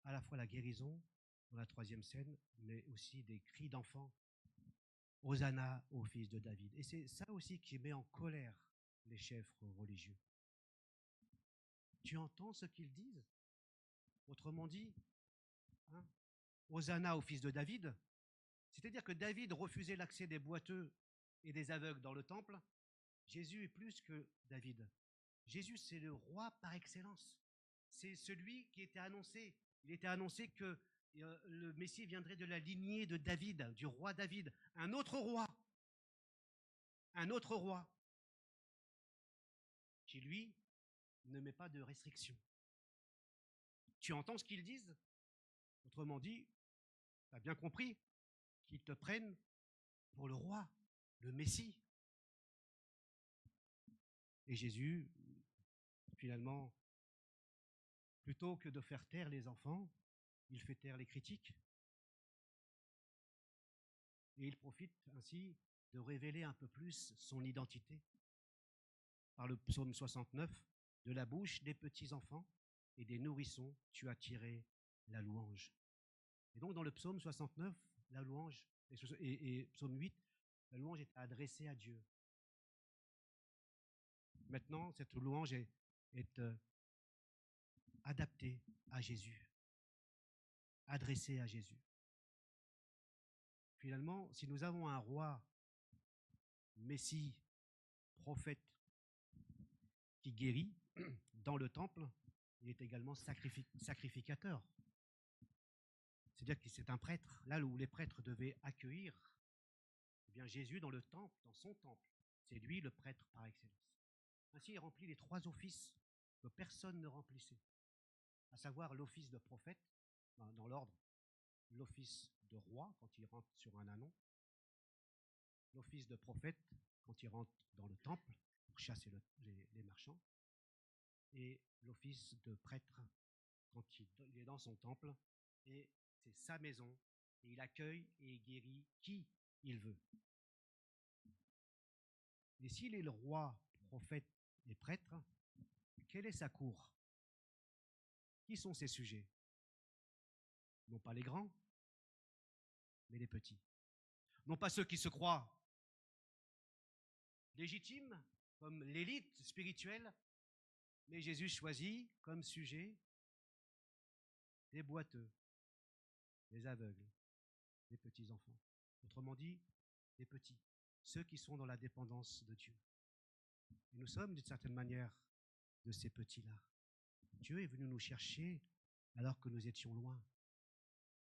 à la fois la guérison dans la troisième scène, mais aussi des cris d'enfants. Hosanna au fils de David. Et c'est ça aussi qui met en colère les chefs religieux. Tu entends ce qu'ils disent? Autrement dit, hein, Hosanna au fils de David, c'est-à-dire que David refusait l'accès des boiteux et des aveugles dans le temple. Jésus est plus que David. Jésus, c'est le roi par excellence. C'est celui qui était annoncé. Il était annoncé que le Messie viendrait de la lignée de David, du roi David, un autre roi, qui lui ne met pas de restrictions. Tu entends ce qu'ils disent? Autrement dit, tu as bien compris qu'ils te prennent pour le roi, le Messie. Et Jésus, finalement, plutôt que de faire taire les enfants, il fait taire les critiques. Et il profite ainsi de révéler un peu plus son identité. Par le psaume 69, de la bouche des petits enfants et des nourrissons, tu as tiré la louange. Et donc dans le psaume 69, la louange, et psaume 8, la louange est adressée à Dieu. Maintenant, cette louange est adaptée à Jésus, adressée à Jésus. Finalement, si nous avons un roi, Messie, prophète, qui guérit dans le temple, il est également sacrificateur. C'est-à-dire que c'est un prêtre. Là où les prêtres devaient accueillir, eh bien Jésus dans le temple, dans son temple, c'est lui le prêtre par excellence. Ainsi, il remplit les 3 offices que personne ne remplissait, à savoir l'office de prophète, dans l'ordre, l'office de roi quand il rentre sur un anon, l'office de prophète quand il rentre dans le temple pour chasser les marchands, et l'office de prêtre quand il est dans son temple, et c'est sa maison et il accueille et guérit qui il veut. Et s'il est le roi, prophète et prêtre, quelle est sa cour? Qui sont ses sujets? Non pas les grands, mais les petits. Non pas ceux qui se croient légitimes, comme l'élite spirituelle, mais Jésus choisit comme sujet des boiteux, des aveugles, des petits-enfants. Autrement dit, des petits, ceux qui sont dans la dépendance de Dieu. Et nous sommes, d'une certaine manière, de ces petits-là. Dieu est venu nous chercher alors que nous étions loin.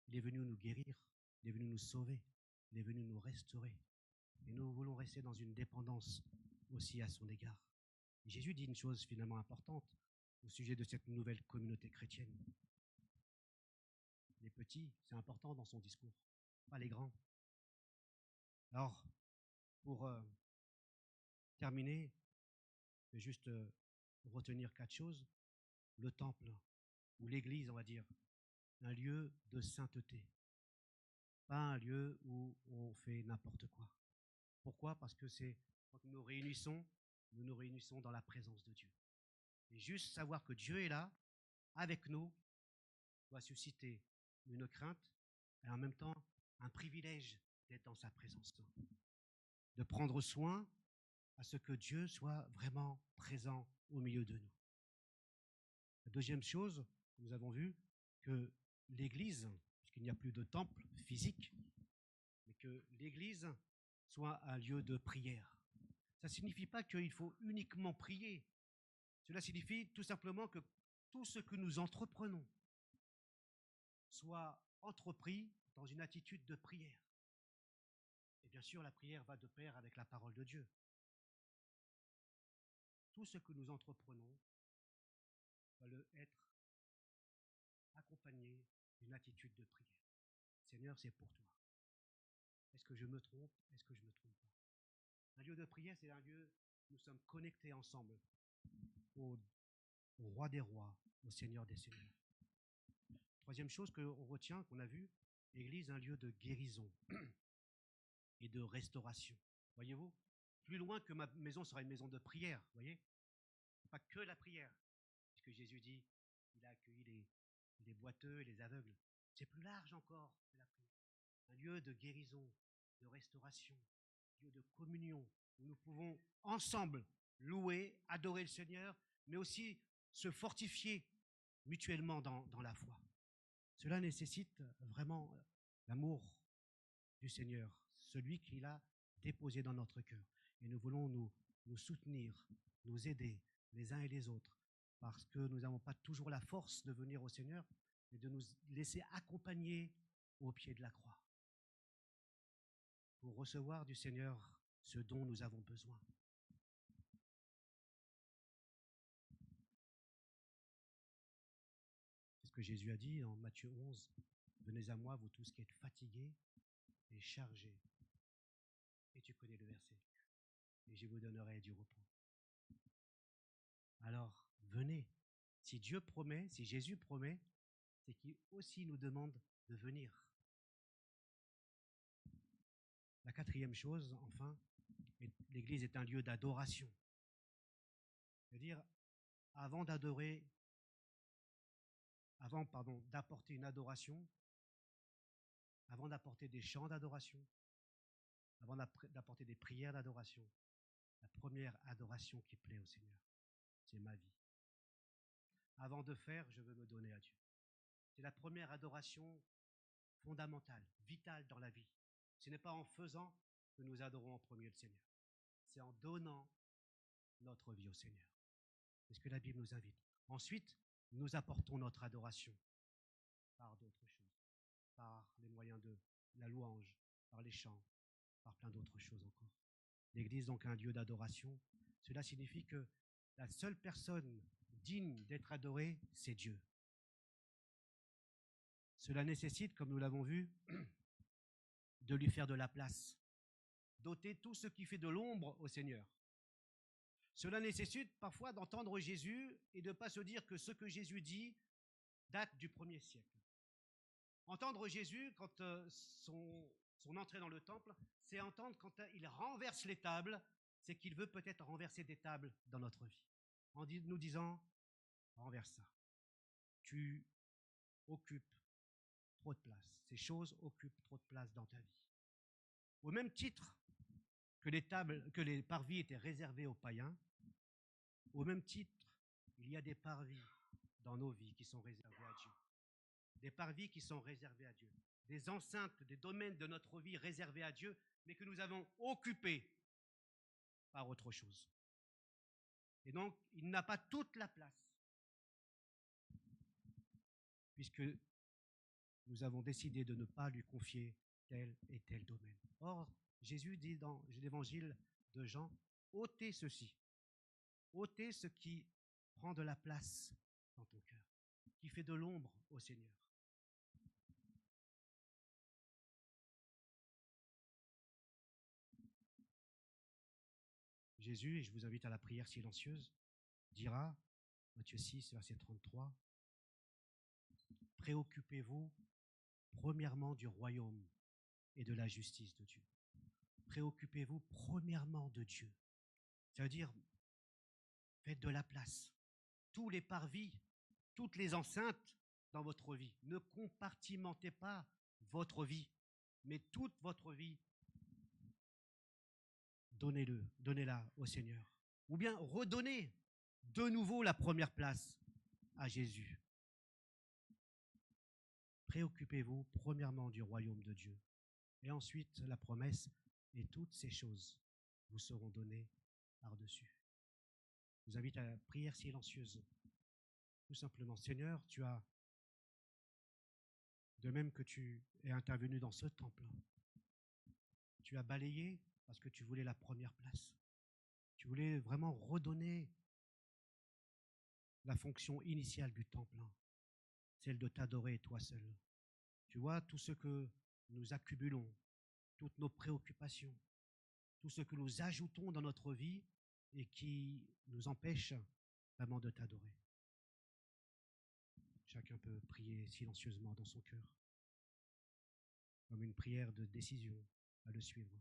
Il est venu nous guérir, il est venu nous sauver, il est venu nous restaurer. Et nous voulons rester dans une dépendance aussi à son égard. Et Jésus dit une chose finalement importante au sujet de cette nouvelle communauté chrétienne. Les petits, c'est important dans son discours, pas les grands. Alors, pour terminer, je vais juste retenir 4 choses. Le temple, ou l'église, on va dire, un lieu de sainteté, pas un lieu où on fait n'importe quoi. Pourquoi? Parce que c'est quand nous nous réunissons dans la présence de Dieu. Et juste savoir que Dieu est là, avec nous, doit susciter une crainte et en même temps un privilège d'être dans sa présence, de prendre soin à ce que Dieu soit vraiment présent au milieu de nous. La deuxième chose, nous avons vu que l'Église, puisqu'il n'y a plus de temple physique, mais que l'Église soit un lieu de prière. Ça ne signifie pas qu'il faut uniquement prier. Cela signifie tout simplement que tout ce que nous entreprenons soit entrepris dans une attitude de prière. Et bien sûr, la prière va de pair avec la parole de Dieu. Tout ce que nous entreprenons doit être accompagné d'une attitude de prière. Seigneur, c'est pour toi. Est-ce que je me trompe? Est-ce que je ne me trompe pas? Un lieu de prière, c'est un lieu où nous sommes connectés ensemble au roi des rois, au Seigneur des seigneurs. Troisième chose qu'on retient, qu'on a vu, l'Église, un lieu de guérison et de restauration. Voyez-vous? Plus loin que ma maison sera une maison de prière, voyez? Pas que la prière, puisque Jésus dit, il a accueilli les boiteux et les aveugles. C'est plus large encore que la prière. Un lieu de guérison, de restauration, un lieu de communion, où nous pouvons ensemble louer, adorer le Seigneur, mais aussi se fortifier mutuellement dans la foi. Cela nécessite vraiment l'amour du Seigneur, celui qu'il a déposé dans notre cœur. Et nous voulons nous soutenir, nous aider les uns et les autres, parce que nous n'avons pas toujours la force de venir au Seigneur, mais de nous laisser accompagner au pied de la croix, pour recevoir du Seigneur ce dont nous avons besoin. C'est ce que Jésus a dit en Matthieu 11. Venez à moi, vous tous qui êtes fatigués et chargés. Et tu connais le verset. Et je vous donnerai du repos. Alors, venez. Si Dieu promet, si Jésus promet, c'est qu'il aussi nous demande de venir. La quatrième chose, enfin, l'Église est un lieu d'adoration. C'est-à-dire, avant d'apporter une adoration, avant d'apporter des chants d'adoration, avant d'apporter des prières d'adoration, la première adoration qui plaît au Seigneur, c'est ma vie. Avant de faire, je veux me donner à Dieu. C'est la première adoration fondamentale, vitale dans la vie. Ce n'est pas en faisant que nous adorons en premier le Seigneur. C'est en donnant notre vie au Seigneur. C'est ce que la Bible nous invite. Ensuite, nous apportons notre adoration par d'autres choses, par les moyens de la louange, par les chants, par plein d'autres choses encore. L'Église, donc, un lieu d'adoration. Cela signifie que la seule personne digne d'être adorée, c'est Dieu. Cela nécessite, comme nous l'avons vu, de lui faire de la place, d'ôter tout ce qui fait de l'ombre au Seigneur. Cela nécessite parfois d'entendre Jésus et de ne pas se dire que ce que Jésus dit date du 1er siècle. Entendre Jésus, quand son entrée dans le temple, c'est entendre quand il renverse les tables, c'est qu'il veut peut-être renverser des tables dans notre vie. En nous disant, renverse ça. Tu occupes trop de place. Ces choses occupent trop de place dans ta vie. Au même titre que les parvis étaient réservés aux païens, au même titre, il y a des parvis dans nos vies qui sont réservés à Dieu. Des parvis qui sont réservés à Dieu. Des enceintes, des domaines de notre vie réservés à Dieu, mais que nous avons occupés par autre chose. Et donc, il n'a pas toute la place, puisque nous avons décidé de ne pas lui confier tel et tel domaine. Or, Jésus dit dans l'évangile de Jean, ôtez ceci, ôtez ce qui prend de la place dans ton cœur, qui fait de l'ombre au Seigneur. Jésus, et je vous invite à la prière silencieuse, dira, Matthieu 6, verset 33, préoccupez-vous premièrement du royaume et de la justice de Dieu. Préoccupez-vous premièrement de Dieu. Ça veut dire, faites de la place. Tous les parvis, toutes les enceintes dans votre vie. Ne compartimentez pas votre vie, mais toute votre vie, donnez-la au Seigneur. Ou bien redonnez de nouveau la première place à Jésus. Préoccupez-vous premièrement du royaume de Dieu. Et ensuite, la promesse, et toutes ces choses vous seront données par-dessus. Je vous invite à la prière silencieuse. Tout simplement, Seigneur, tu as, de même que tu es intervenu dans ce temple, tu as balayé parce que tu voulais la première place. Tu voulais vraiment redonner la fonction initiale du temple, celle de t'adorer toi seul. Tu vois, tout ce que nous accumulons, toutes nos préoccupations, tout ce que nous ajoutons dans notre vie et qui nous empêche vraiment de t'adorer. Chacun peut prier silencieusement dans son cœur, comme une prière de décision à le suivre.